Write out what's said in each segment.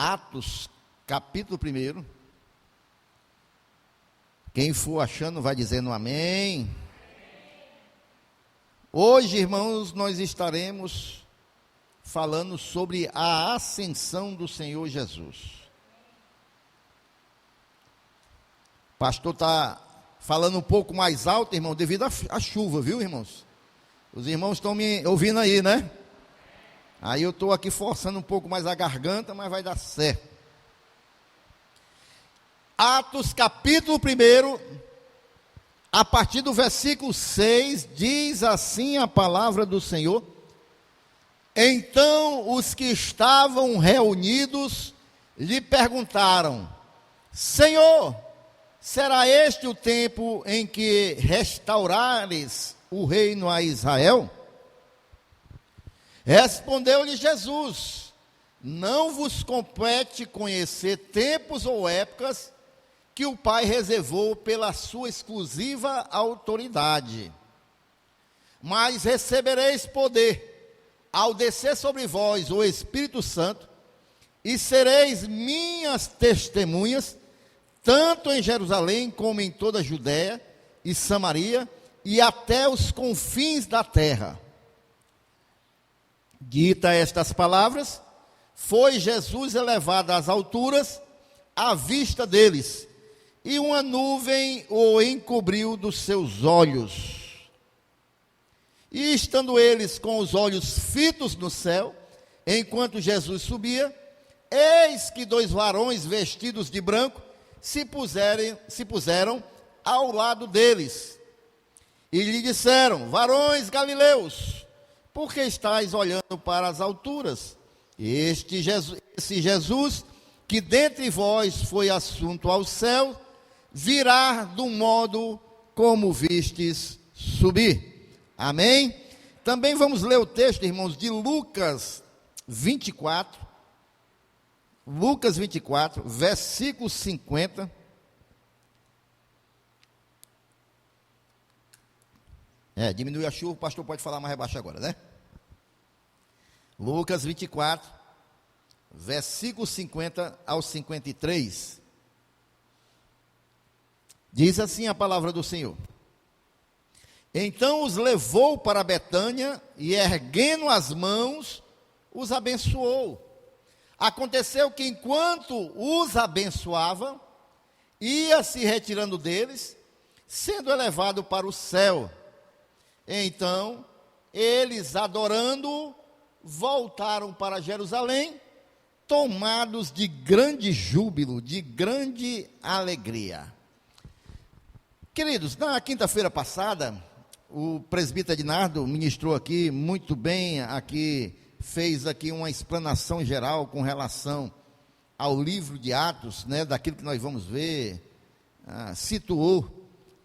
Atos, capítulo 1. Quem for achando vai dizendo amém. Hoje, irmãos, nós estaremos falando sobre a ascensão do Senhor Jesus. O pastor está falando um pouco mais alto, irmão, devido à chuva, viu, irmãos? Os irmãos estão me ouvindo aí, né? Aí eu estou aqui forçando um pouco mais a garganta, mas vai dar certo. Atos capítulo 1, a partir do versículo 6, diz assim a palavra do Senhor: Então os que estavam reunidos lhe perguntaram: Senhor, será este o tempo em que restaurares o reino a Israel? Respondeu-lhe Jesus: Não vos compete conhecer tempos ou épocas que o Pai reservou pela sua exclusiva autoridade. Mas recebereis poder ao descer sobre vós o Espírito Santo, e sereis minhas testemunhas, tanto em Jerusalém como em toda a Judéia e Samaria, e até os confins da terra. Dita estas palavras, foi Jesus elevado às alturas, à vista deles, e uma nuvem o encobriu dos seus olhos. E estando eles com os olhos fitos no céu, enquanto Jesus subia, eis que 2 varões vestidos de branco se puseram ao lado deles, e lhe disseram: Varões galileus, por que estáis olhando para as alturas? Esse Jesus, que dentre vós foi assunto ao céu, virá do modo como vistes subir. Amém? Também vamos ler o texto, irmãos, de Lucas 24. Lucas 24, versículo 50. Diminui a chuva, o pastor pode falar mais baixo agora, né? Lucas 24, versículo 50 ao 53. Diz assim a palavra do Senhor: Então os levou para Betânia, e erguendo as mãos, os abençoou. Aconteceu que enquanto os abençoava, ia se retirando deles, sendo elevado para o céu. Então, eles, adorando-o, voltaram para Jerusalém, tomados de grande júbilo, de grande alegria. Queridos, na quinta-feira passada, o presbítero Ednardo ministrou aqui muito bem, fez aqui uma explanação geral com relação ao livro de Atos, né, daquilo que nós vamos ver, situou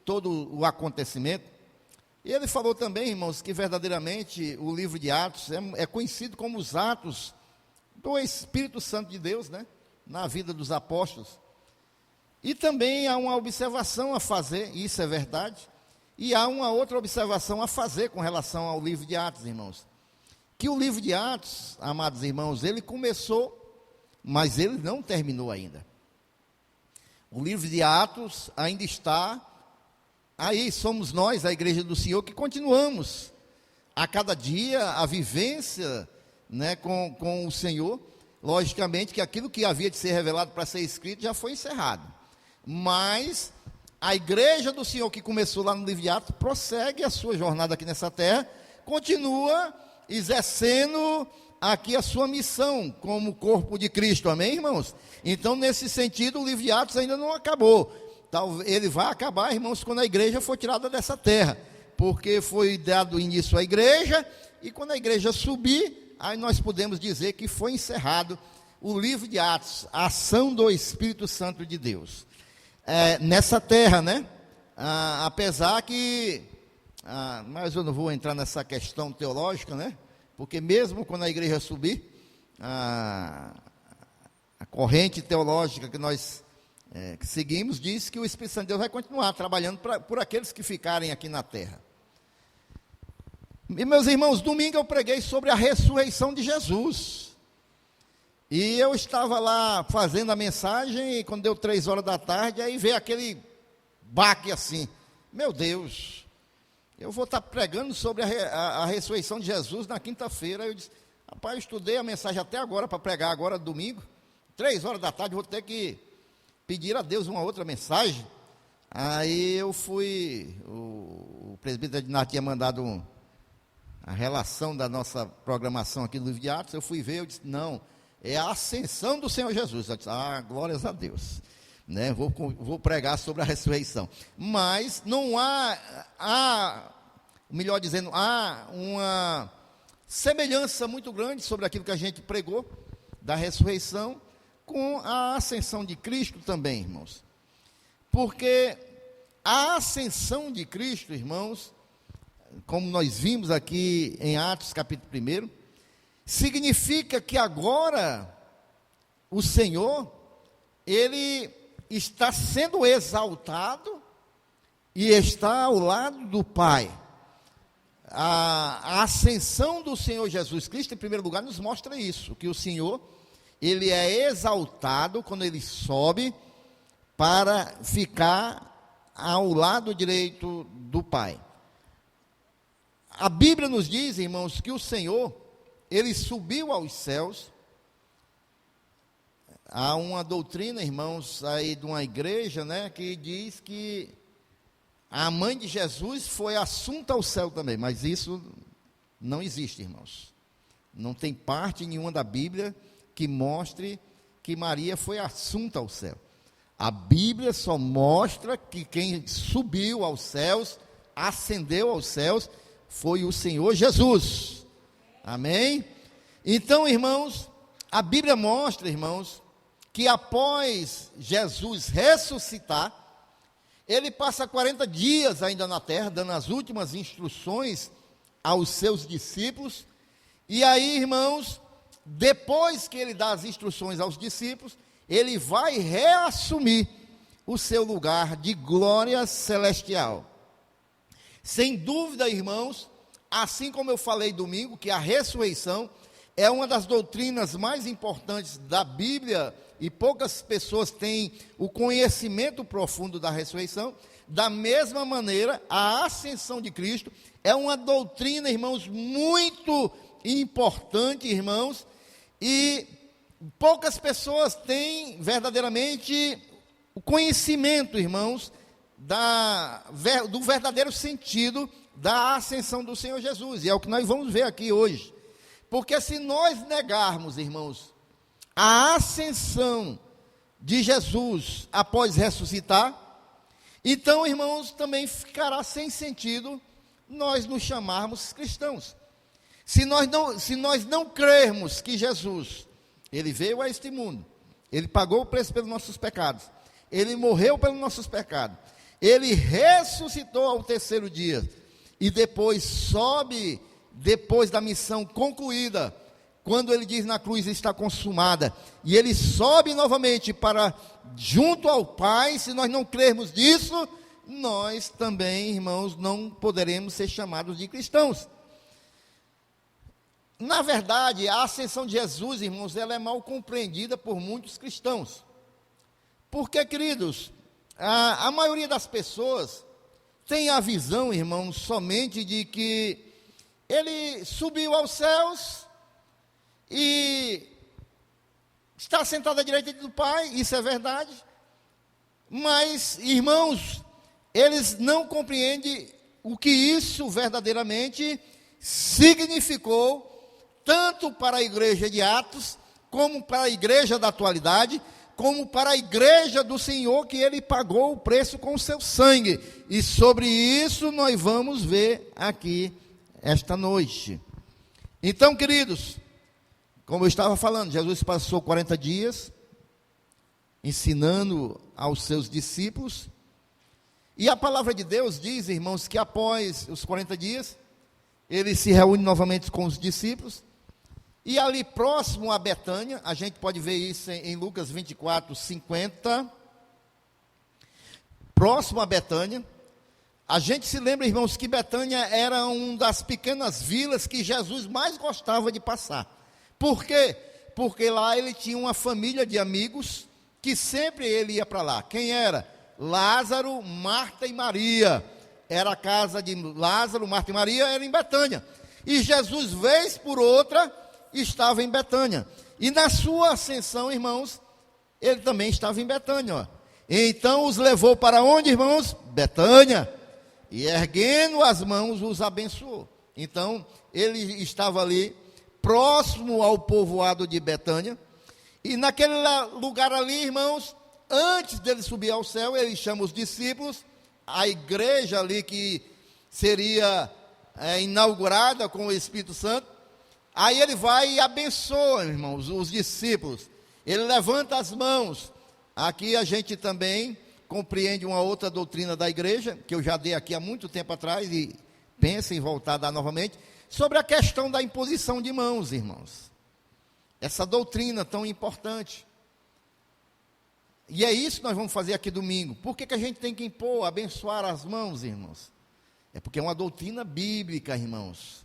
todo o acontecimento. E ele falou também, irmãos, que verdadeiramente o livro de Atos é conhecido como os Atos do Espírito Santo de Deus, né, na vida dos apóstolos. E também há uma observação a fazer, isso é verdade, e há uma outra observação a fazer com relação ao livro de Atos, irmãos. Que o livro de Atos, amados irmãos, ele começou, mas ele não terminou ainda. O livro de Atos ainda está aí, somos nós, a igreja do Senhor, que continuamos a cada dia a vivência, né, com o Senhor. Logicamente que aquilo que havia de ser revelado para ser escrito já foi encerrado. Mas a igreja do Senhor que começou lá no livro de Atos, prossegue a sua jornada aqui nessa terra, continua exercendo aqui a sua missão como corpo de Cristo, amém, irmãos? Então, nesse sentido, o livro de Atos ainda não acabou. Ele vai acabar, irmãos, quando a igreja for tirada dessa terra, porque foi dado início à igreja, e quando a igreja subir, aí nós podemos dizer que foi encerrado o livro de Atos, a ação do Espírito Santo de Deus. Nessa terra, né? Apesar que, mas eu não vou entrar nessa questão teológica, né? Porque mesmo quando a igreja subir, a corrente teológica que nós que seguimos diz que o Espírito Santo de Deus vai continuar trabalhando por aqueles que ficarem aqui na terra. E meus irmãos, domingo eu preguei sobre a ressurreição de Jesus. E eu estava lá fazendo a mensagem, e quando deu 3 horas da tarde, aí veio aquele baque assim, meu Deus, eu vou estar pregando sobre a ressurreição de Jesus na quinta-feira. Eu disse, rapaz, eu estudei a mensagem até agora, para pregar agora domingo, 3 horas da tarde, vou ter que pedir a Deus uma outra mensagem. Aí eu fui, o presbítero Ednar tinha mandado a relação da nossa programação aqui do livro de Atos, eu fui ver, eu disse, não, é a ascensão do Senhor Jesus. Eu disse, glórias a Deus, né? Vou pregar sobre a ressurreição. Mas não melhor dizendo, há uma semelhança muito grande sobre aquilo que a gente pregou, da ressurreição, com a ascensão de Cristo também, irmãos. Porque a ascensão de Cristo, irmãos, como nós vimos aqui em Atos capítulo 1, significa que agora o Senhor, Ele está sendo exaltado e está ao lado do Pai. A ascensão do Senhor Jesus Cristo, em primeiro lugar, nos mostra isso, que o Senhor, Ele é exaltado quando Ele sobe para ficar ao lado direito do Pai. A Bíblia nos diz, irmãos, que o Senhor, Ele subiu aos céus. Há uma doutrina, irmãos, aí de uma igreja, né, que diz que a mãe de Jesus foi assunta ao céu também, mas isso não existe, irmãos. Não tem parte nenhuma da Bíblia que mostre que Maria foi assunta ao céu. A Bíblia só mostra que quem subiu aos céus, ascendeu aos céus, foi o Senhor Jesus. Amém? Então, irmãos, a Bíblia mostra, irmãos, que após Jesus ressuscitar, Ele passa 40 dias ainda na terra, dando as últimas instruções aos seus discípulos. E aí, irmãos, depois que Ele dá as instruções aos discípulos, Ele vai reassumir o seu lugar de glória celestial. Sem dúvida, irmãos, assim como eu falei domingo, que a ressurreição é uma das doutrinas mais importantes da Bíblia, e poucas pessoas têm o conhecimento profundo da ressurreição, da mesma maneira, a ascensão de Cristo é uma doutrina, irmãos, muito importante, irmãos, e poucas pessoas têm verdadeiramente o conhecimento, irmãos, do verdadeiro sentido da ascensão do Senhor Jesus, e é o que nós vamos ver aqui hoje. Porque se nós negarmos, irmãos, a ascensão de Jesus após ressuscitar, então, irmãos, também ficará sem sentido nós nos chamarmos cristãos. Se nós não crermos que Jesus, Ele veio a este mundo, Ele pagou o preço pelos nossos pecados, Ele morreu pelos nossos pecados, Ele ressuscitou ao terceiro dia, e depois sobe, depois da missão concluída, quando Ele diz na cruz está consumada, e Ele sobe novamente para junto ao Pai. Se nós não crermos nisso, nós também, irmãos, não poderemos ser chamados de cristãos. Na verdade, a ascensão de Jesus, irmãos, ela é mal compreendida por muitos cristãos. Porque, queridos, a maioria das pessoas tem a visão, irmãos, somente de que Ele subiu aos céus e está sentado à direita do Pai, isso é verdade. Mas, irmãos, eles não compreendem o que isso verdadeiramente significou, tanto para a igreja de Atos, como para a igreja da atualidade, como para a igreja do Senhor, que Ele pagou o preço com o seu sangue. E sobre isso nós vamos ver aqui esta noite. Então, queridos, como eu estava falando, Jesus passou 40 dias ensinando aos seus discípulos, e a palavra de Deus diz, irmãos, que após os 40 dias, Ele se reúne novamente com os discípulos, e ali próximo a Betânia, a gente pode ver isso em Lucas 24, 50, próximo a Betânia. A gente se lembra, irmãos, que Betânia era uma das pequenas vilas que Jesus mais gostava de passar. Por quê? porque lá ele tinha uma família de amigos que sempre ele ia para lá. Quem era? Lázaro, Marta e Maria. Era a casa de Lázaro, Marta e Maria, era em Betânia. E Jesus, vez por outra, estava em Betânia. E na sua ascensão, irmãos, ele também estava em Betânia. Ó. Então os levou para onde, irmãos? Betânia. E erguendo as mãos, os abençoou. Então, ele estava ali, próximo ao povoado de Betânia. E naquele lugar ali, irmãos, antes dele subir ao céu, ele chama os discípulos, a igreja ali que seria inaugurada com o Espírito Santo. Aí ele vai e abençoa, irmãos, os discípulos. Ele levanta as mãos. Aqui a gente também compreende uma outra doutrina da igreja, que eu já dei aqui há muito tempo atrás, e penso em voltar a dar novamente, sobre a questão da imposição de mãos, irmãos. Essa doutrina tão importante. E é isso que nós vamos fazer aqui domingo. Por que a gente tem que impor, abençoar as mãos, irmãos? É porque é uma doutrina bíblica, irmãos.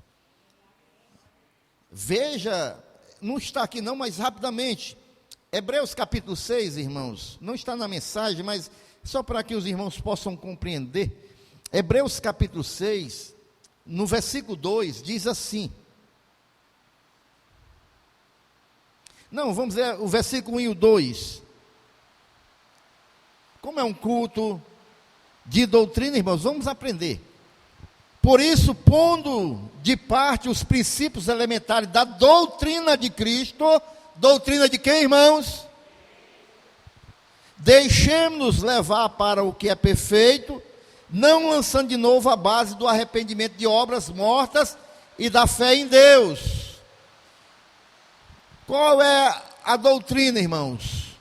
Veja, não está aqui não, mas rapidamente. Hebreus capítulo 6, irmãos. Não está na mensagem, mas só para que os irmãos possam compreender. Hebreus capítulo 6, no versículo 2, diz assim. Não, vamos ver o versículo 1 e o 2. Como é um culto de doutrina, irmãos, vamos aprender. Por isso, pondo de parte os princípios elementares da doutrina de Cristo, doutrina de quem, irmãos? Deixemos-nos levar para o que é perfeito, não lançando de novo a base do arrependimento de obras mortas e da fé em Deus. Qual é a doutrina, irmãos?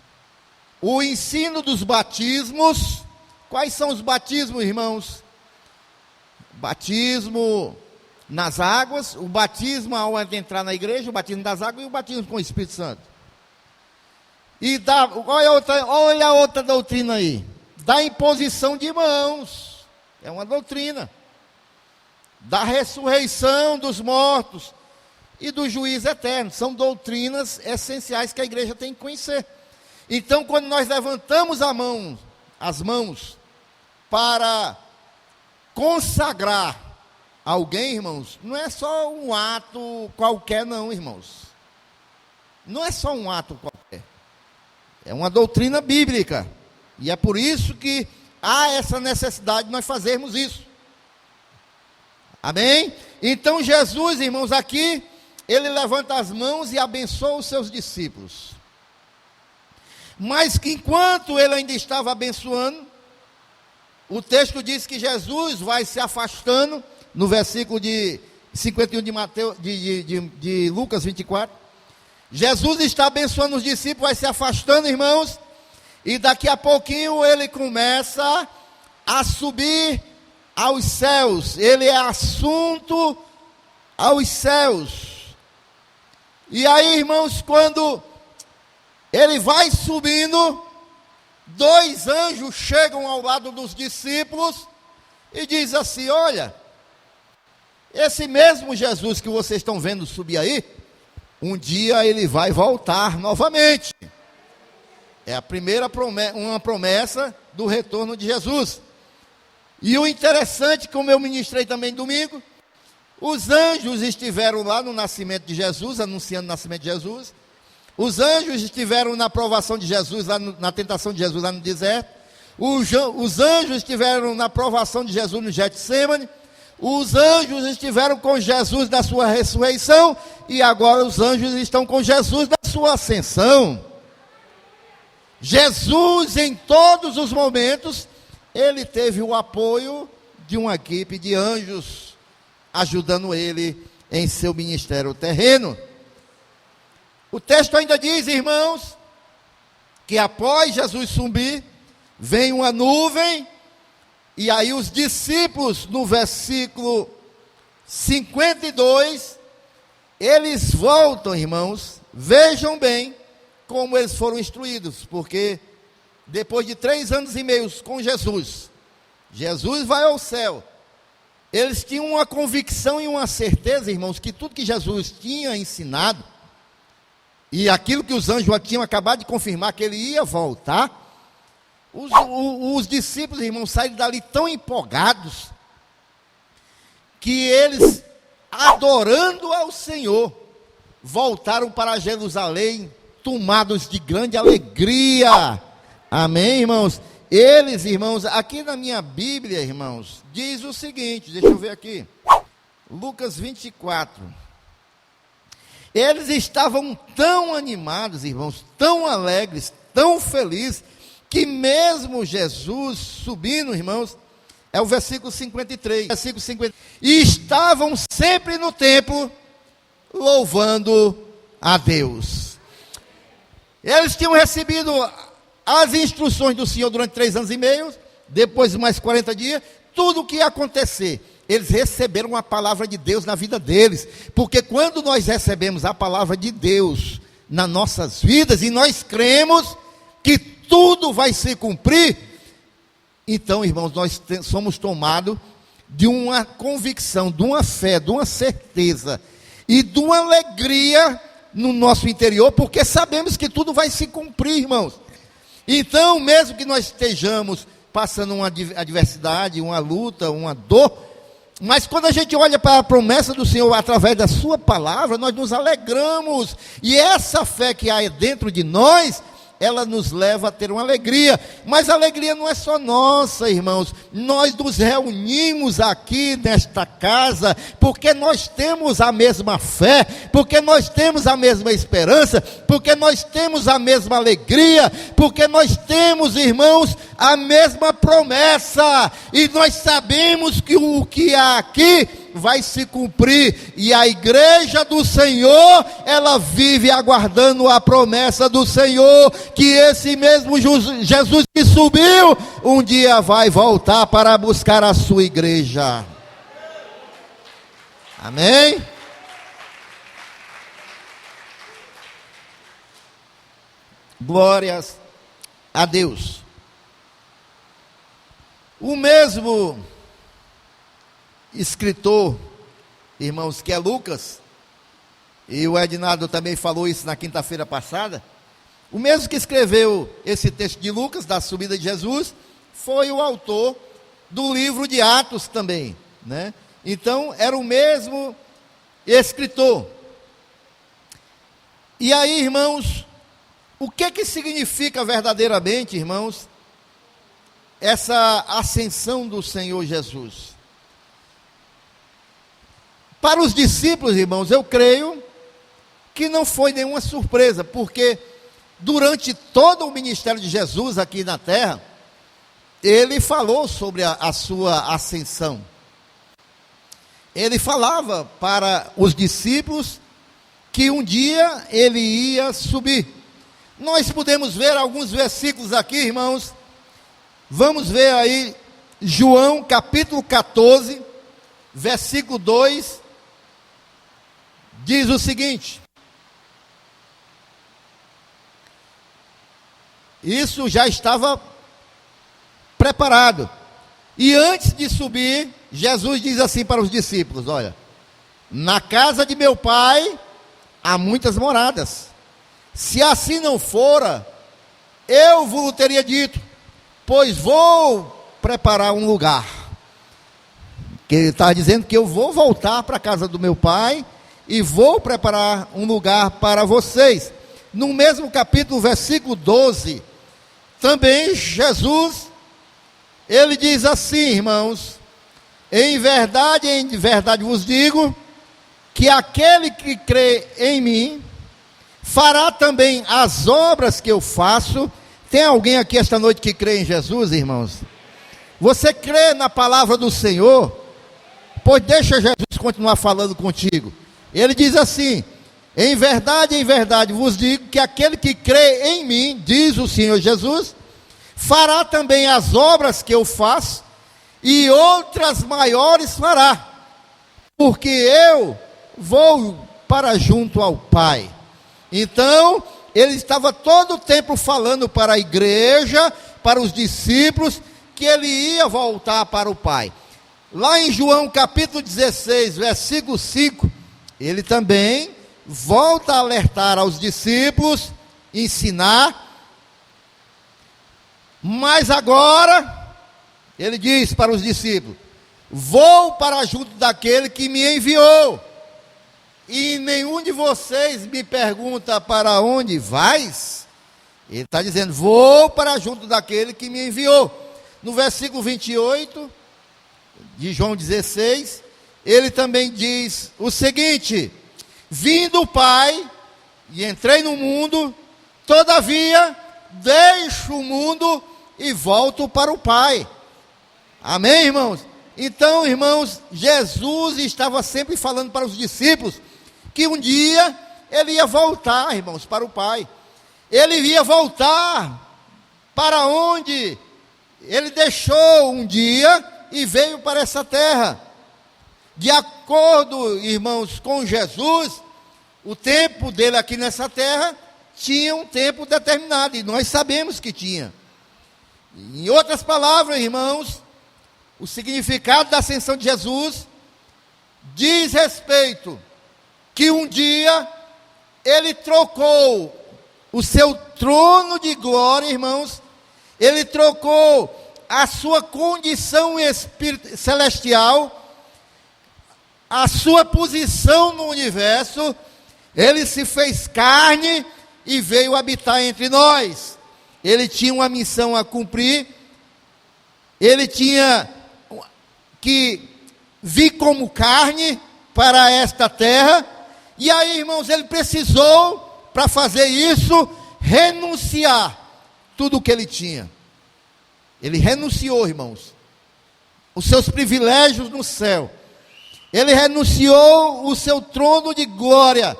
O ensino dos batismos. Quais são os batismos, irmãos? Batismo nas águas, o batismo ao entrar na igreja, o batismo das águas e o batismo com o Espírito Santo. E olha a outra doutrina aí, da imposição de mãos, é uma doutrina, da ressurreição dos mortos e do juízo eterno, são doutrinas essenciais que a igreja tem que conhecer. Então, quando nós levantamos as mãos para consagrar alguém, irmãos, não é só um ato qualquer não, irmãos. Não é só um ato qualquer. É uma doutrina bíblica. E é por isso que há essa necessidade de nós fazermos isso. Amém? Então Jesus, irmãos, aqui, ele levanta as mãos e abençoa os seus discípulos. Mas que enquanto ele ainda estava abençoando, o texto diz que Jesus vai se afastando, no versículo de 51 de Lucas 24. Jesus está abençoando os discípulos, vai se afastando, irmãos, e daqui a pouquinho ele começa a subir aos céus. Ele é assunto aos céus. E aí, irmãos, quando ele vai subindo, dois anjos chegam ao lado dos discípulos e diz assim: olha, esse mesmo Jesus que vocês estão vendo subir aí, um dia ele vai voltar novamente. É a primeira promessa, uma promessa do retorno de Jesus. E o interessante, como eu ministrei também domingo, os anjos estiveram lá no nascimento de Jesus, anunciando o nascimento de Jesus. Os anjos estiveram na provação de Jesus, lá na tentação de Jesus lá no deserto. Os anjos estiveram na provação de Jesus no Getsemane. Os anjos estiveram com Jesus na sua ressurreição. E agora os anjos estão com Jesus na sua ascensão. Jesus, em todos os momentos, ele teve o apoio de uma equipe de anjos, ajudando ele em seu ministério terreno. O texto ainda diz, irmãos, que após Jesus subir, vem uma nuvem, e aí os discípulos, no versículo 52, eles voltam, irmãos, vejam bem como eles foram instruídos, porque depois de 3 anos e meio com Jesus vai ao céu, eles tinham uma convicção e uma certeza, irmãos, que tudo que Jesus tinha ensinado, e aquilo que os anjos já tinham acabado de confirmar, que ele ia voltar, os discípulos, irmãos, saíram dali tão empolgados, que eles, adorando ao Senhor, voltaram para Jerusalém, tomados de grande alegria. Amém, irmãos? Eles, irmãos, aqui na minha Bíblia, irmãos, diz o seguinte, deixa eu ver aqui, Lucas 24. Eles estavam tão animados, irmãos, tão alegres, tão felizes, que mesmo Jesus subindo, irmãos, é o versículo 53, versículo 50, e estavam sempre no templo, louvando a Deus. Eles tinham recebido as instruções do Senhor durante 3 anos e meio, depois de mais 40 dias, tudo o que ia acontecer. Eles receberam a palavra de Deus na vida deles, porque quando nós recebemos a palavra de Deus nas nossas vidas, e nós cremos que tudo vai se cumprir, então, irmãos, nós somos tomados de uma convicção, de uma fé, de uma certeza, e de uma alegria no nosso interior, porque sabemos que tudo vai se cumprir, irmãos. Então, mesmo que nós estejamos passando uma adversidade, uma luta, uma dor, mas quando a gente olha para a promessa do Senhor através da sua palavra, nós nos alegramos, e essa fé que há dentro de nós, ela nos leva a ter uma alegria. Mas a alegria não é só nossa, irmãos. Nós nos reunimos aqui nesta casa porque nós temos a mesma fé, porque nós temos a mesma esperança, porque nós temos a mesma alegria, porque nós temos, irmãos, a mesma promessa, e nós sabemos que o que há aqui vai se cumprir, e a igreja do Senhor, ela vive aguardando a promessa do Senhor, que esse mesmo Jesus que subiu, um dia vai voltar para buscar a sua igreja. Amém? Glórias a Deus. O mesmo escritor, irmãos, que é Lucas, e o Ednardo também falou isso na quinta-feira passada, o mesmo que escreveu esse texto de Lucas, da subida de Jesus, foi o autor do livro de Atos também, né? Então, era o mesmo escritor. E aí, irmãos, o que significa verdadeiramente, irmãos, essa ascensão do Senhor Jesus? Para os discípulos, irmãos, eu creio que não foi nenhuma surpresa, porque durante todo o ministério de Jesus aqui na terra, ele falou sobre a sua ascensão. Ele falava para os discípulos que um dia ele ia subir. Nós podemos ver alguns versículos aqui, irmãos. Vamos ver aí João capítulo 14, versículo 2, diz o seguinte: isso já estava preparado, e antes de subir, Jesus diz assim para os discípulos: olha, na casa de meu pai há muitas moradas, se assim não fora, eu vos teria dito, pois vou preparar um lugar. Que ele está dizendo que eu vou voltar para a casa do meu pai, e vou preparar um lugar para vocês. No mesmo capítulo, versículo 12, também Jesus, ele diz assim, irmãos: em verdade vos digo, que aquele que crê em mim, fará também as obras que eu faço. Tem alguém aqui esta noite que crê em Jesus, irmãos? Você crê na palavra do Senhor? Pois deixa Jesus continuar falando contigo. Ele diz assim: em verdade vos digo, que aquele que crê em mim, diz o Senhor Jesus, fará também as obras que eu faço, e outras maiores fará, porque eu vou para junto ao Pai. Então, ele estava todo o tempo falando para a igreja, para os discípulos, que ele ia voltar para o Pai. Lá em João capítulo 16, versículo 5, ele também volta a alertar aos discípulos, ensinar, mas agora, ele diz para os discípulos: vou para junto daquele que me enviou, e nenhum de vocês me pergunta para onde vais. Ele está dizendo: vou para junto daquele que me enviou. No versículo 28 de João 16, ele também diz o seguinte: vim do Pai e entrei no mundo, todavia deixo o mundo e volto para o Pai. Amém, irmãos? Então, irmãos, Jesus estava sempre falando para os discípulos que um dia ele ia voltar, irmãos, para o Pai. Ele ia voltar para onde ele deixou um dia e veio para essa terra. De acordo, irmãos, com Jesus, o tempo dele aqui nessa terra tinha um tempo determinado, e nós sabemos que tinha. Em outras palavras, irmãos, o significado da ascensão de Jesus diz respeito que um dia ele trocou o seu trono de glória, irmãos, ele trocou a sua condição celestial, a sua posição no universo, ele se fez carne e veio habitar entre nós. Ele tinha uma missão a cumprir, ele tinha que vir como carne para esta terra, e aí, irmãos, ele precisou, para fazer isso, renunciar tudo o que ele tinha. Ele renunciou, irmãos, os seus privilégios no céu. Ele renunciou o seu trono de glória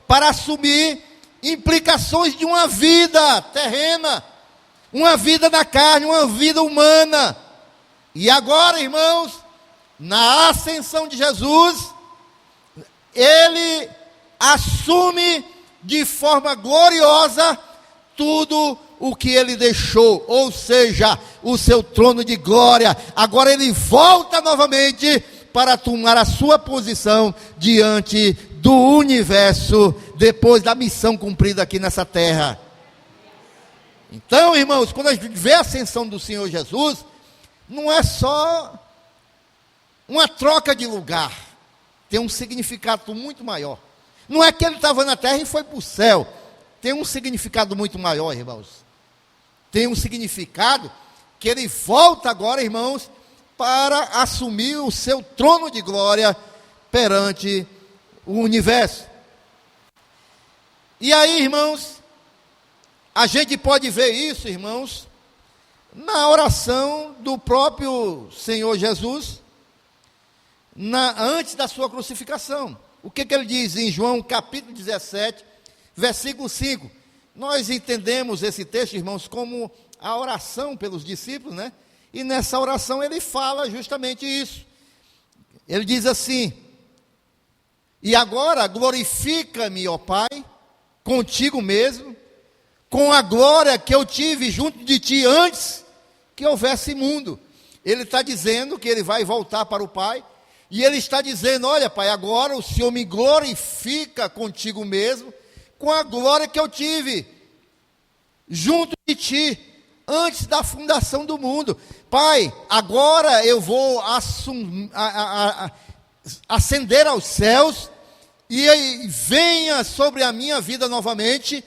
para assumir implicações de uma vida terrena, uma vida da carne, uma vida humana. E agora, irmãos, na ascensão de Jesus, ele assume de forma gloriosa tudo o que ele deixou, ou seja, o seu trono de glória. Agora ele volta novamente para tomar a sua posição diante do universo, depois da missão cumprida aqui nessa terra. Então, irmãos, quando a gente vê a ascensão do Senhor Jesus, não é só uma troca de lugar, tem um significado muito maior. Não é que ele estava na terra e foi para o céu, tem um significado muito maior, irmãos. Tem um significado que ele volta agora, irmãos, para assumir o seu trono de glória perante o universo. E aí, irmãos, a gente pode ver isso, irmãos, na oração do próprio Senhor Jesus, antes da sua crucificação. O que ele diz em João capítulo 17, versículo 5? Nós entendemos esse texto, irmãos, como a oração pelos discípulos, né? E nessa oração ele fala justamente isso. Ele diz assim: e agora glorifica-me, ó Pai, contigo mesmo, com a glória que eu tive junto de ti antes que houvesse mundo. Ele está dizendo que ele vai voltar para o Pai, e ele está dizendo: olha, Pai, agora o Senhor me glorifica contigo mesmo, com a glória que eu tive junto de ti antes da fundação do mundo. Pai, agora eu vou ascender aos céus, e venha sobre a minha vida novamente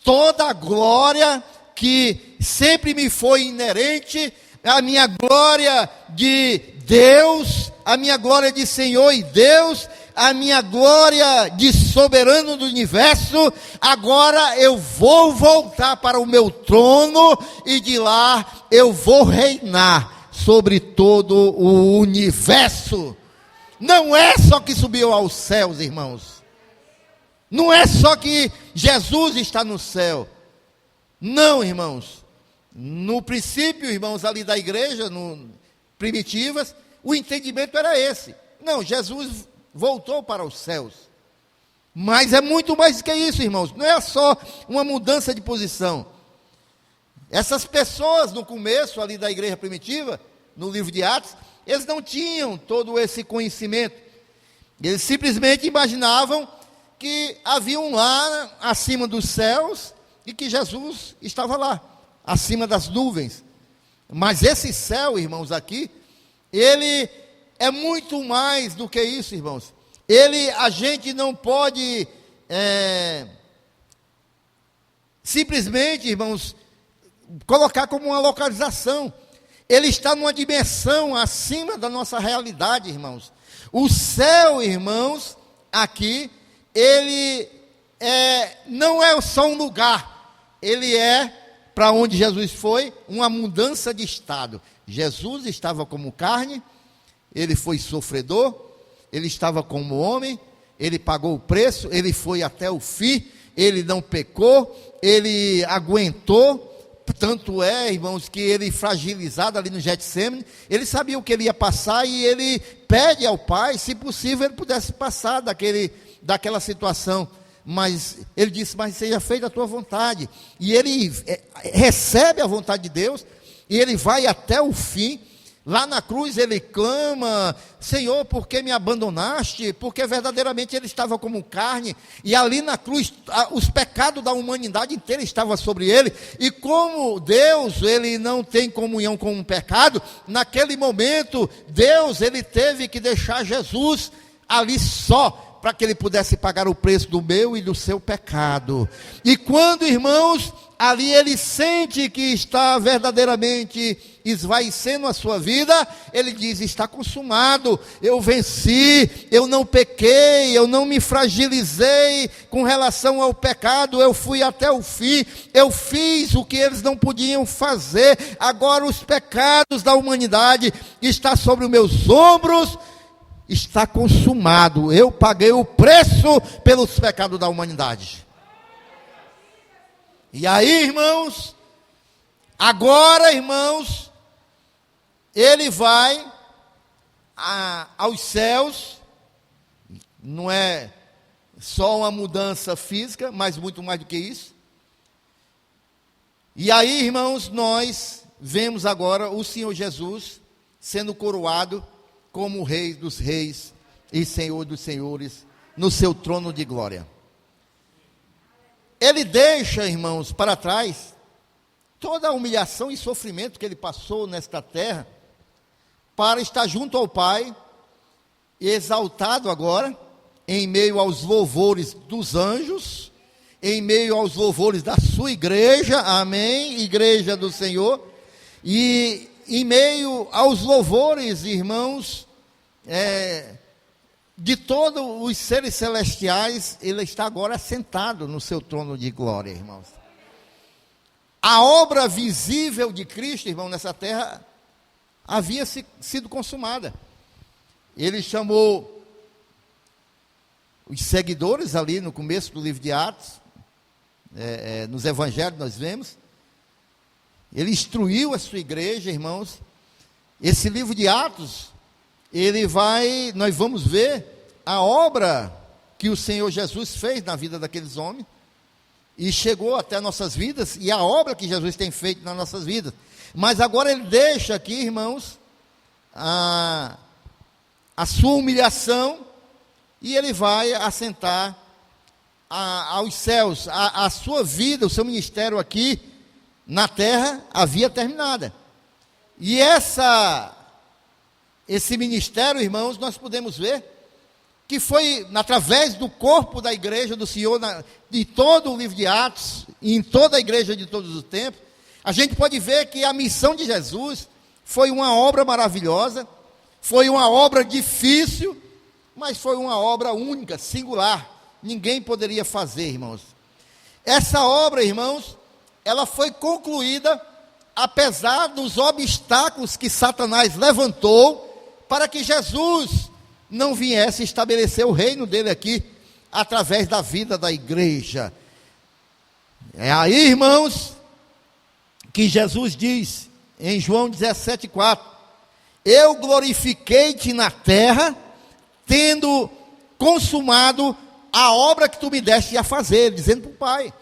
toda a glória que sempre me foi inerente, a minha glória de Deus, a minha glória de Senhor e Deus, a minha glória de soberano do universo. Agora eu vou voltar para o meu trono, e de lá eu vou reinar sobre todo o universo. Não é só que subiu aos céus, irmãos. Não é só que Jesus está no céu. Não, irmãos. No princípio, irmãos, ali da igreja, primitivas, o entendimento era esse. Não, Jesus voltou para os céus. Mas é muito mais que isso, irmãos. Não é só uma mudança de posição. Essas pessoas, no começo ali da igreja primitiva, no livro de Atos, eles não tinham todo esse conhecimento. Eles simplesmente imaginavam que havia um lá acima dos céus e que Jesus estava lá, acima das nuvens. Mas esse céu, irmãos, aqui, ele é muito mais do que isso, irmãos. A gente não pode simplesmente, irmãos, colocar como uma localização. Ele está numa dimensão acima da nossa realidade, irmãos. O céu, irmãos, aqui, ele não é só um lugar, ele é, para onde Jesus foi, uma mudança de estado. Jesus estava como carne, ele foi sofredor, ele estava como homem, ele pagou o preço, ele foi até o fim, ele não pecou, ele aguentou. Tanto é, irmãos, que ele, fragilizado ali no Getsemane, ele sabia o que ele ia passar e ele pede ao Pai, se possível, ele pudesse passar daquela situação. Mas ele disse, mas seja feita a tua vontade. E ele recebe a vontade de Deus e ele vai até o fim. Lá na cruz ele clama, Senhor, por que me abandonaste? Porque verdadeiramente ele estava como carne, e ali na cruz os pecados da humanidade inteira estavam sobre ele, e como Deus, ele não tem comunhão com o pecado, naquele momento, Deus, ele teve que deixar Jesus ali só, para que ele pudesse pagar o preço do meu e do seu pecado. E quando, irmãos, ali ele sente que está verdadeiramente esvaecendo a sua vida, ele diz, está consumado, eu venci, eu não pequei, eu não me fragilizei com relação ao pecado, eu fui até o fim, eu fiz o que eles não podiam fazer, agora os pecados da humanidade estão sobre os meus ombros, está consumado, eu paguei o preço pelos pecados da humanidade. E aí, irmãos, agora, irmãos, ele vai aos céus, não é só uma mudança física, mas muito mais do que isso. E aí, irmãos, nós vemos agora o Senhor Jesus sendo coroado como Rei dos Reis e Senhor dos Senhores, no seu trono de glória. Ele deixa, irmãos, para trás toda a humilhação e sofrimento que ele passou nesta terra, para estar junto ao Pai, exaltado agora, em meio aos louvores dos anjos, em meio aos louvores da sua igreja, amém, igreja do Senhor, e em meio aos louvores, irmãos, de todos os seres celestiais, ele está agora sentado no seu trono de glória, irmãos. A obra visível de Cristo, irmão, nessa terra, havia sido consumada. Ele chamou os seguidores ali no começo do livro de Atos, nos evangelhos nós vemos, ele instruiu a sua igreja, irmãos. Esse livro de Atos, nós vamos ver a obra que o Senhor Jesus fez na vida daqueles homens, e chegou até nossas vidas, e a obra que Jesus tem feito nas nossas vidas. Mas agora ele deixa aqui, irmãos, a sua humilhação, e ele vai assentar aos céus. A sua vida, o seu ministério aqui na terra havia terminado. E esse ministério, irmãos, nós podemos ver que foi através do corpo da igreja do Senhor, de todo o livro de Atos, e em toda a igreja de todos os tempos, a gente pode ver que a missão de Jesus foi uma obra maravilhosa, foi uma obra difícil, mas foi uma obra única, singular, ninguém poderia fazer, irmãos. Essa obra, irmãos, ela foi concluída, apesar dos obstáculos que Satanás levantou, para que Jesus não viesse estabelecer o reino dele aqui, através da vida da igreja. É aí, irmãos, que Jesus diz, em João 17,4, eu glorifiquei-te na terra, tendo consumado a obra que tu me deste a fazer, dizendo para o Pai.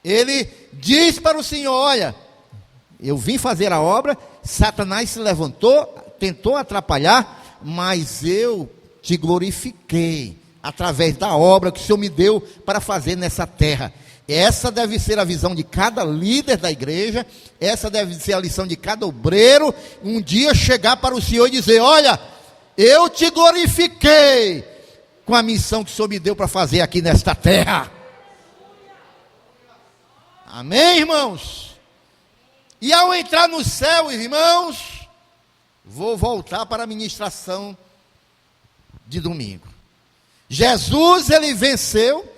Ele diz para o Senhor, olha, eu vim fazer a obra, Satanás se levantou, tentou atrapalhar, mas eu te glorifiquei, através da obra que o Senhor me deu para fazer nessa terra. Essa deve ser a visão de cada líder da igreja, essa deve ser a lição de cada obreiro, um dia chegar para o Senhor e dizer: olha, eu te glorifiquei com a missão que o Senhor me deu para fazer aqui nesta terra. Amém, irmãos? E ao entrar no céu, irmãos, vou voltar para a ministração de domingo. Jesus, ele venceu,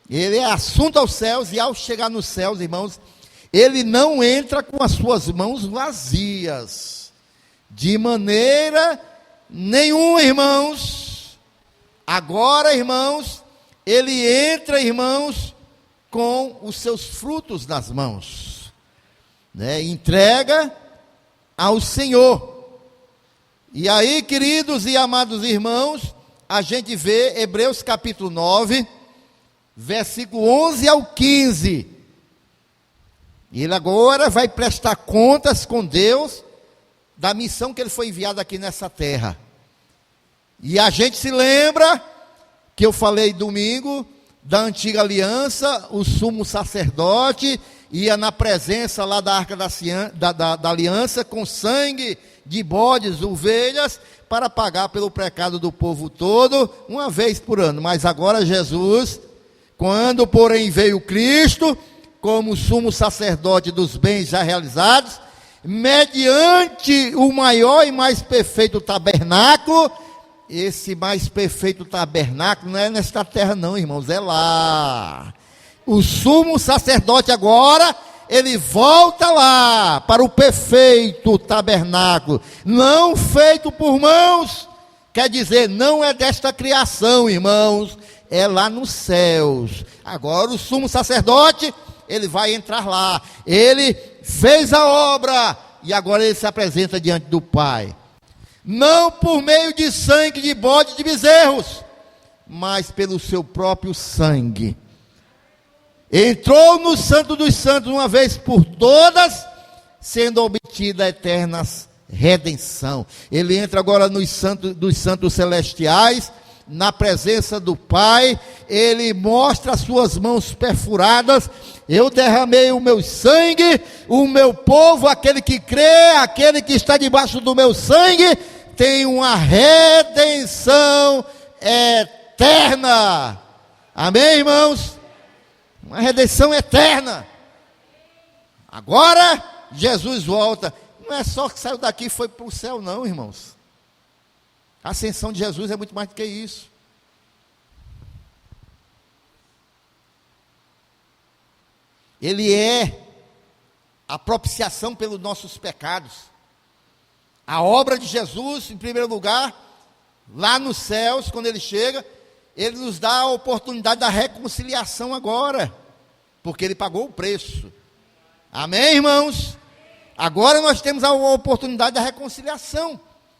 ele é assunto aos céus, e ao chegar nos céus, irmãos, ele não entra com as suas mãos vazias, de maneira nenhuma, irmãos. Agora, irmãos, ele entra, irmãos, com os seus frutos nas mãos, né? Entrega ao Senhor. E aí, queridos e amados irmãos, a gente vê Hebreus capítulo 9, versículo 11 ao 15. Ele agora vai prestar contas com Deus da missão que ele foi enviado aqui nessa terra. E a gente se lembra que eu falei domingo da antiga aliança, o sumo sacerdote ia na presença lá da arca da aliança com sangue de bodes, ovelhas, para pagar pelo pecado do povo todo, uma vez por ano. Mas agora Jesus, quando porém veio Cristo, como sumo sacerdote dos bens já realizados, mediante o maior e mais perfeito tabernáculo. Esse mais perfeito tabernáculo não é nesta terra não, irmãos, é lá. O sumo sacerdote agora, ele volta lá, para o perfeito tabernáculo, não feito por mãos, quer dizer, não é desta criação, irmãos, é lá nos céus. Agora o sumo sacerdote, ele vai entrar lá, ele fez a obra, e agora ele se apresenta diante do Pai. Não por meio de sangue de bode e de bezerros, mas pelo seu próprio sangue. Entrou no Santo dos Santos uma vez por todas, sendo obtida a eterna redenção. Ele entra agora nos santos dos santos celestiais, na presença do Pai. Ele mostra as suas mãos perfuradas. Eu derramei o meu sangue, o meu povo, aquele que crê, aquele que está debaixo do meu sangue, tem uma redenção eterna. Amém, irmãos? Uma redenção eterna. Agora, Jesus volta. Não é só que saiu daqui e foi para o céu, não, irmãos. A ascensão de Jesus é muito mais do que isso. Ele é a propiciação pelos nossos pecados. A obra de Jesus, em primeiro lugar, lá nos céus, quando ele chega, ele nos dá a oportunidade da reconciliação agora, porque ele pagou o preço. Amém, irmãos? Agora nós temos a oportunidade da reconciliação.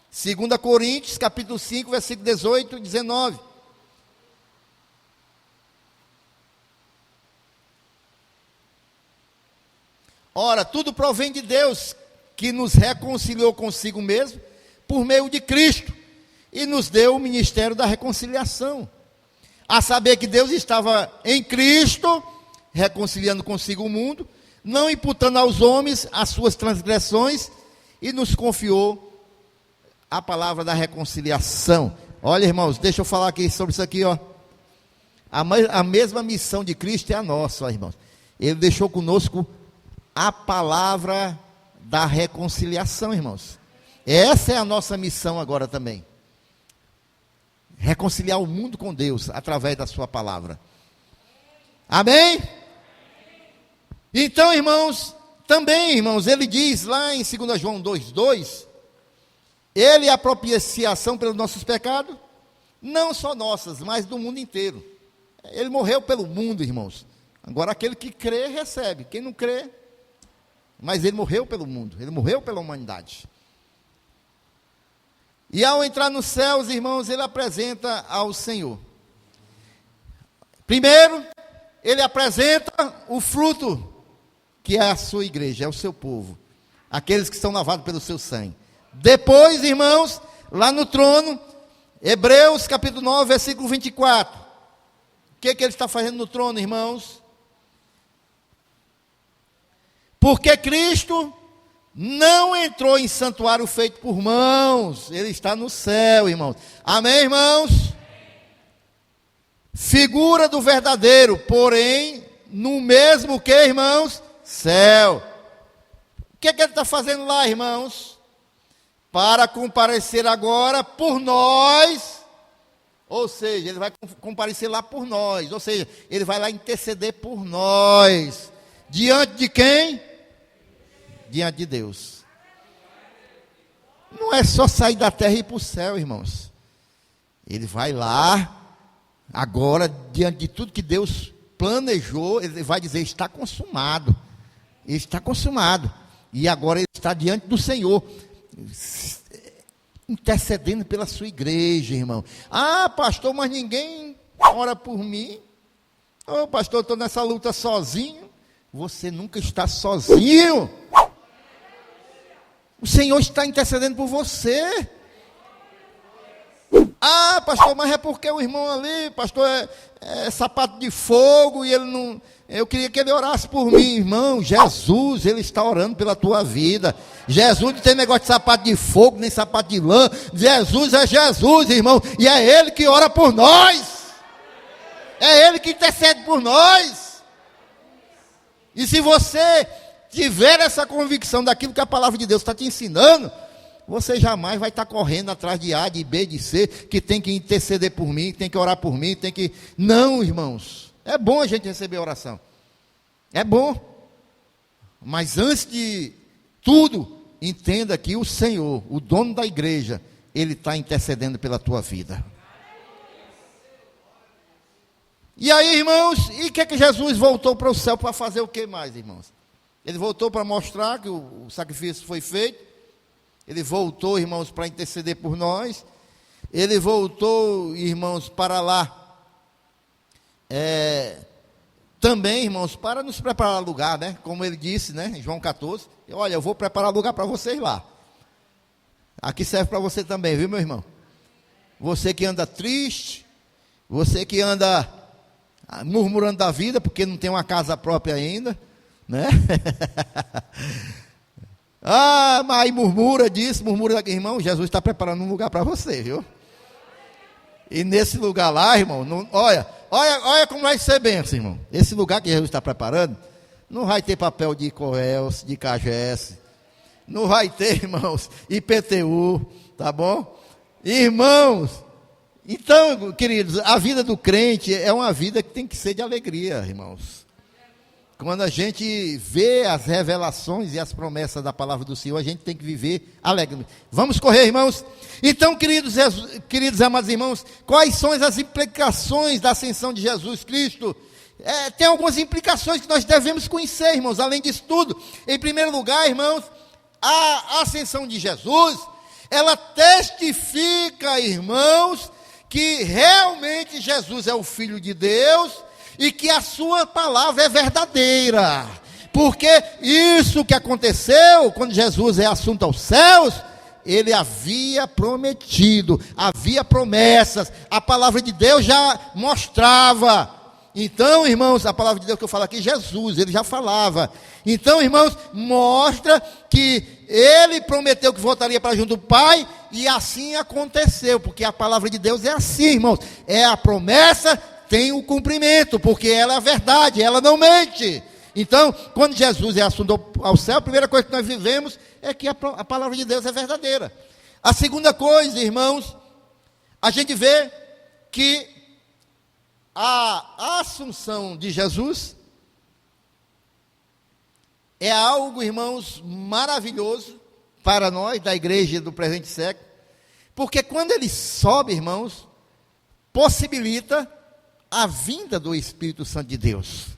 2 Coríntios, capítulo 5, versículo 18 e 19. Ora, tudo provém de Deus, que nos reconciliou consigo mesmo, por meio de Cristo, e nos deu o ministério da reconciliação. A saber que Deus estava em Cristo, reconciliando consigo o mundo, não imputando aos homens as suas transgressões, e nos confiou a palavra da reconciliação. Olha, irmãos, deixa eu falar aqui sobre isso aqui, ó. A mesma missão de Cristo é a nossa, ó, irmãos. Ele deixou conosco a palavra da reconciliação, irmãos. Essa é a nossa missão agora também. Reconciliar o mundo com Deus através da sua palavra. Amém? Então, irmãos, também, irmãos, ele diz lá em 2 João 2,2, ele é a propiciação pelos nossos pecados, não só nossas, mas do mundo inteiro. Ele morreu pelo mundo, irmãos. Agora aquele que crê, recebe. Quem não crê, mas ele morreu pelo mundo, ele morreu pela humanidade. E ao entrar nos céus, irmãos, ele apresenta ao Senhor. Primeiro, ele apresenta o fruto, que é a sua igreja, é o seu povo, aqueles que estão lavados pelo seu sangue. Depois, irmãos, lá no trono, Hebreus capítulo 9, versículo 24. O que ele está fazendo no trono, irmãos? Porque Cristo não entrou em santuário feito por mãos, ele está no céu, irmãos. Amém, irmãos? Figura do verdadeiro, porém, no mesmo que, irmãos? Céu. O que ele está fazendo lá, irmãos? Para comparecer agora por nós, ou seja, ele vai comparecer lá por nós, ou seja, ele vai lá interceder por nós. Diante de quem? Diante de Deus. Não é só sair da terra e ir para o céu, irmãos. Ele vai lá, agora, diante de tudo que Deus planejou, ele vai dizer, está consumado. Está consumado. E agora ele está diante do Senhor, intercedendo pela sua igreja, irmão. Ah, pastor, mas ninguém ora por mim. Ô, pastor, eu estou nessa luta sozinho. Você nunca está sozinho. O Senhor está intercedendo por você. Ah, pastor, mas é porque o irmão ali, pastor, é sapato de fogo e ele não... Eu queria que ele orasse por mim, irmão. Jesus, ele está orando pela tua vida. Jesus não tem negócio de sapato de fogo, nem sapato de lã. Jesus é Jesus, irmão. E é ele que ora por nós. É ele que intercede por nós. E se você tiver essa convicção daquilo que a palavra de Deus está te ensinando, você jamais vai estar correndo atrás de A, de B, de C, que tem que interceder por mim, tem que orar por mim, tem que... Não, irmãos. É bom a gente receber oração. É bom. Mas antes de tudo, entenda que o Senhor, o dono da igreja, ele está intercedendo pela tua vida. E aí, irmãos, e o que Jesus voltou para o céu para fazer o que mais, irmãos? Ele voltou para mostrar que o sacrifício foi feito. Ele voltou, irmãos, para interceder por nós. Ele voltou, irmãos, para lá. Também, irmãos, para nos preparar lugar, né? Como ele disse, né? Em João 14. Olha, eu vou preparar lugar para vocês lá. Aqui serve para você também, viu, meu irmão? Você que anda triste. Você que anda murmurando da vida, porque não tem uma casa própria ainda, né? Ah, mas aí murmura disso, murmura daquele, irmão. Jesus está preparando um lugar para você, viu? E nesse lugar lá, irmão, olha como vai ser bênção, irmão. Esse lugar que Jesus está preparando, não vai ter papel de Coelce, de Cagesse, não vai ter, irmãos, IPTU, tá bom? Irmãos, então, queridos, a vida do crente é uma vida que tem que ser de alegria, irmãos. Quando a gente vê as revelações e as promessas da palavra do Senhor, a gente tem que viver alegre. Vamos correr, irmãos? Então, queridos amados irmãos, quais são as implicações da ascensão de Jesus Cristo? Tem algumas implicações que nós devemos conhecer, irmãos, além disso tudo. Em primeiro lugar, irmãos, a ascensão de Jesus, ela testifica, irmãos, que realmente Jesus é o Filho de Deus, e que a sua palavra é verdadeira, porque isso que aconteceu, quando Jesus é assunto aos céus, ele havia prometido, havia promessas, a palavra de Deus já mostrava. Então, irmãos, a palavra de Deus que eu falo aqui, Jesus, ele já falava. Então, irmãos, mostra que ele prometeu que voltaria para junto do Pai, e assim aconteceu, porque a palavra de Deus é assim, irmãos, é a promessa, tem o cumprimento, porque ela é a verdade, ela não mente. Então, quando Jesus é assunto ao céu, a primeira coisa que nós vivemos é que a palavra de Deus é verdadeira. A segunda coisa, irmãos, a gente vê que a assunção de Jesus é algo, irmãos, maravilhoso para nós da igreja do presente século, porque quando ele sobe, irmãos, possibilita a vinda do Espírito Santo de Deus.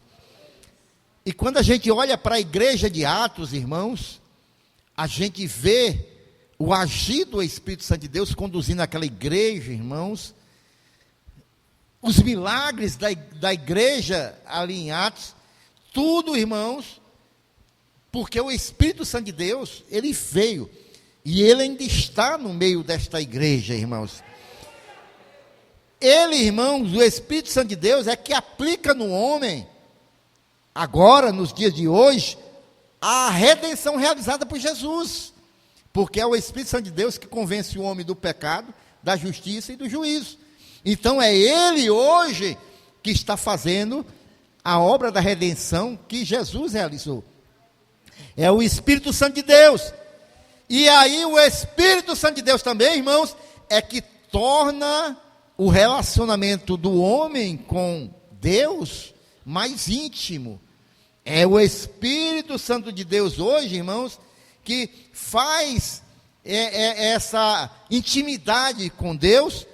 E quando a gente olha para a igreja de Atos, irmãos, a gente vê o agir do Espírito Santo de Deus conduzindo aquela igreja, irmãos, os milagres da igreja ali em Atos, tudo, irmãos, porque o Espírito Santo de Deus, ele veio, e ele ainda está no meio desta igreja, irmãos. ele, irmãos, o Espírito Santo de Deus é que aplica no homem, agora, nos dias de hoje, a redenção realizada por Jesus. Porque é o Espírito Santo de Deus que convence o homem do pecado, da justiça e do juízo. Então é ele hoje que está fazendo a obra da redenção que Jesus realizou. É o Espírito Santo de Deus. E aí o Espírito Santo de Deus também, irmãos, é que torna o relacionamento do homem com Deus mais íntimo. É o Espírito Santo de Deus hoje, irmãos, que faz essa intimidade com Deus,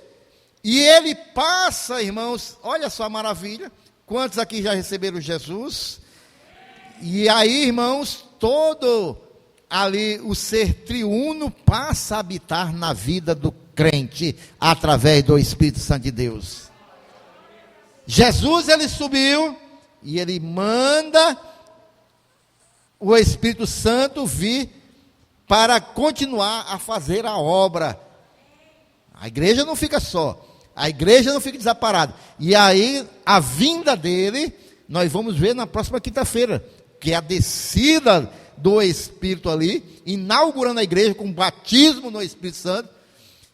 e ele passa, irmãos, olha só a maravilha, quantos aqui já receberam Jesus? E aí, irmãos, todo ali o ser triuno passa a habitar na vida do crente, através do Espírito Santo de Deus. Jesus, ele subiu, e ele manda o Espírito Santo vir para continuar a fazer a obra. A igreja não fica só, a igreja não fica desamparada. E aí, a vinda dele, nós vamos ver na próxima quinta-feira, que é a descida do Espírito ali, inaugurando a igreja com batismo no Espírito Santo.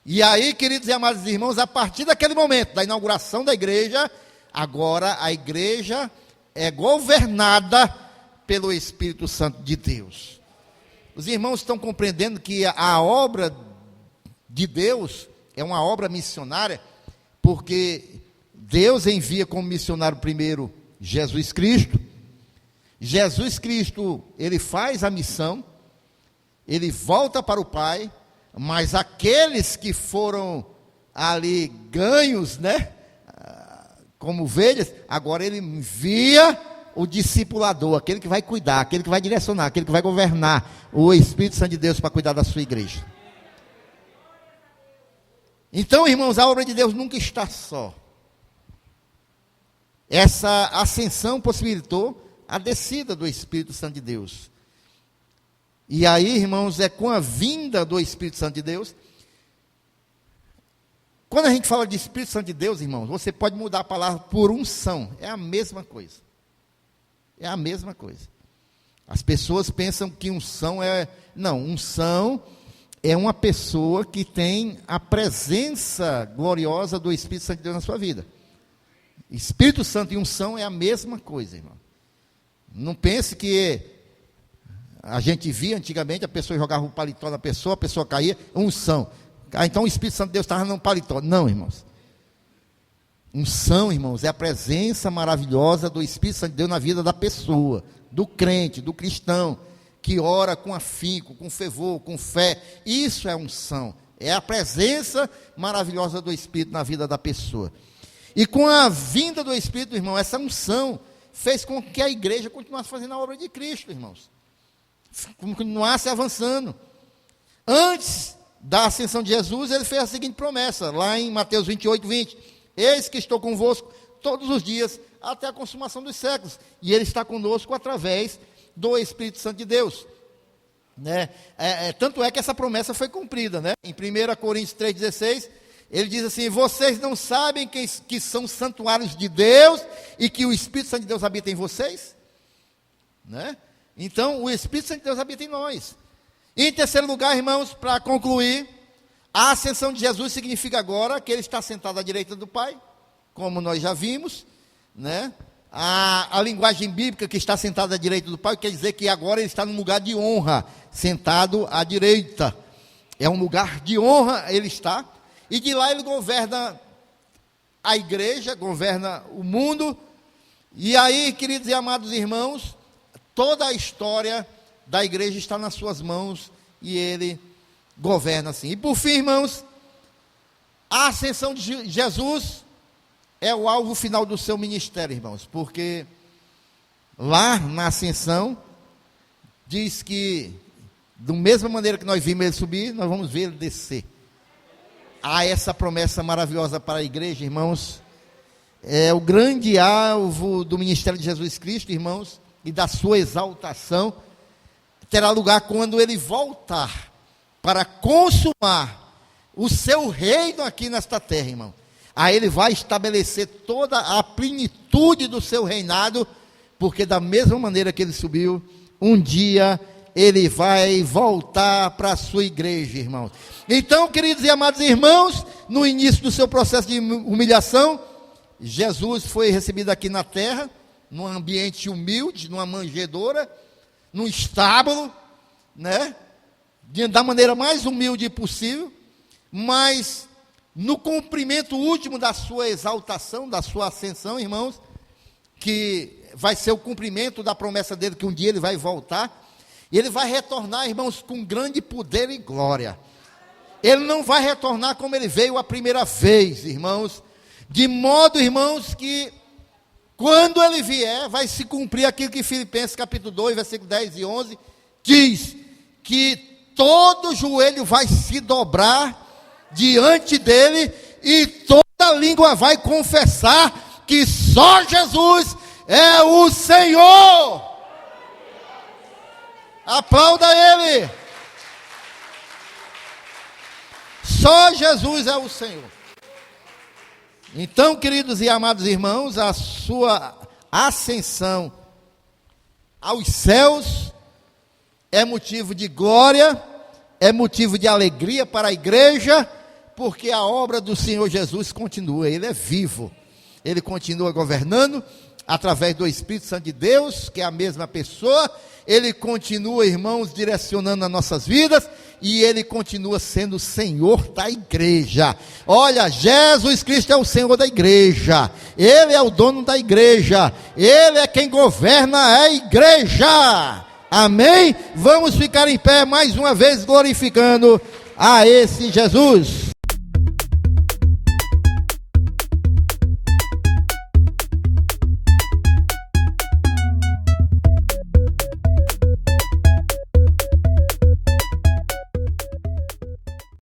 E aí, queridos e amados irmãos, a partir daquele momento, da inauguração da igreja, agora a igreja é governada pelo Espírito Santo de Deus. Os irmãos estão compreendendo que a obra de Deus é uma obra missionária, porque Deus envia como missionário primeiro Jesus Cristo. Jesus Cristo, ele faz a missão, ele volta para o Pai, mas aqueles que foram ali ganhos, né, como ovelhas, agora ele envia o discipulador, aquele que vai cuidar, aquele que vai direcionar, aquele que vai governar, o Espírito Santo de Deus para cuidar da sua igreja. Então, irmãos, a obra de Deus nunca está só. Essa ascensão possibilitou a descida do Espírito Santo de Deus. E aí, irmãos, é com a vinda do Espírito Santo de Deus. Quando a gente fala de Espírito Santo de Deus, irmãos, você pode mudar a palavra por unção. É a mesma coisa. É a mesma coisa. As pessoas pensam que unção é... Não, unção é uma pessoa que tem a presença gloriosa do Espírito Santo de Deus na sua vida. Espírito Santo e unção é a mesma coisa, irmão. Não pense que a gente via antigamente, a pessoa jogava um paletó na pessoa, a pessoa caía, unção. Então o Espírito Santo de Deus estava num paletó. Não, irmãos. Unção, irmãos, é a presença maravilhosa do Espírito Santo de Deus na vida da pessoa, do crente, do cristão, que ora com afinco, com fervor, com fé. Isso é unção. É a presença maravilhosa do Espírito na vida da pessoa. E com a vinda do Espírito, irmão, essa unção fez com que a igreja continuasse fazendo a obra de Cristo, irmãos. Continuasse avançando. Antes da ascensão de Jesus, ele fez a seguinte promessa, lá em Mateus 28, 20. Eis que estou convosco todos os dias, até a consumação dos séculos. E ele está conosco através do Espírito Santo de Deus. Né? Tanto é que essa promessa foi cumprida. Né? Em 1 Coríntios 3,16, ele diz assim: vocês não sabem que são santuários de Deus e que o Espírito Santo de Deus habita em vocês? Né? Então, o Espírito Santo de Deus habita em nós. E em terceiro lugar, irmãos, para concluir, a ascensão de Jesus significa agora que ele está sentado à direita do Pai, como nós já vimos, né? A linguagem bíblica que está sentado à direita do Pai quer dizer que agora ele está num lugar de honra, sentado à direita. É um lugar de honra, ele está, e de lá ele governa a igreja, governa o mundo. E aí, queridos e amados irmãos, toda a história da igreja está nas suas mãos e ele governa assim. E por fim, irmãos, a ascensão de Jesus é o alvo final do seu ministério, irmãos, porque lá na ascensão diz que da mesma maneira que nós vimos ele subir, nós vamos ver ele descer. Há essa promessa maravilhosa para a igreja, irmãos. É o grande alvo do ministério de Jesus Cristo, irmãos, e da sua exaltação terá lugar quando ele voltar para consumar o seu reino aqui nesta terra, irmão. Aí ele vai estabelecer toda a plenitude do seu reinado, porque da mesma maneira que ele subiu, um dia ele vai voltar para a sua igreja, irmãos. Então, queridos e amados irmãos, no início do seu processo de humilhação, Jesus foi recebido aqui na terra, num ambiente humilde, numa manjedoura, num estábulo, né? Da maneira mais humilde possível, mas no cumprimento último da sua exaltação, da sua ascensão, irmãos, que vai ser o cumprimento da promessa dele, que um dia ele vai voltar, e ele vai retornar, irmãos, com grande poder e glória. Ele não vai retornar como ele veio a primeira vez, irmãos, de modo, irmãos, que quando ele vier, vai se cumprir aquilo que Filipenses capítulo 2, versículo 10 e 11, diz que todo joelho vai se dobrar diante dele, e toda língua vai confessar que só Jesus é o Senhor. Aplauda ele. Só Jesus é o Senhor. Então, queridos e amados irmãos, a sua ascensão aos céus é motivo de glória, é motivo de alegria para a igreja, porque a obra do Senhor Jesus continua, ele é vivo, ele continua governando através do Espírito Santo de Deus, que é a mesma pessoa, ele continua, irmãos, direcionando as nossas vidas, e ele continua sendo o Senhor da igreja. Olha, Jesus Cristo é o Senhor da igreja, ele é o dono da igreja, ele é quem governa a igreja. Amém? Vamos ficar em pé mais uma vez glorificando a esse Jesus.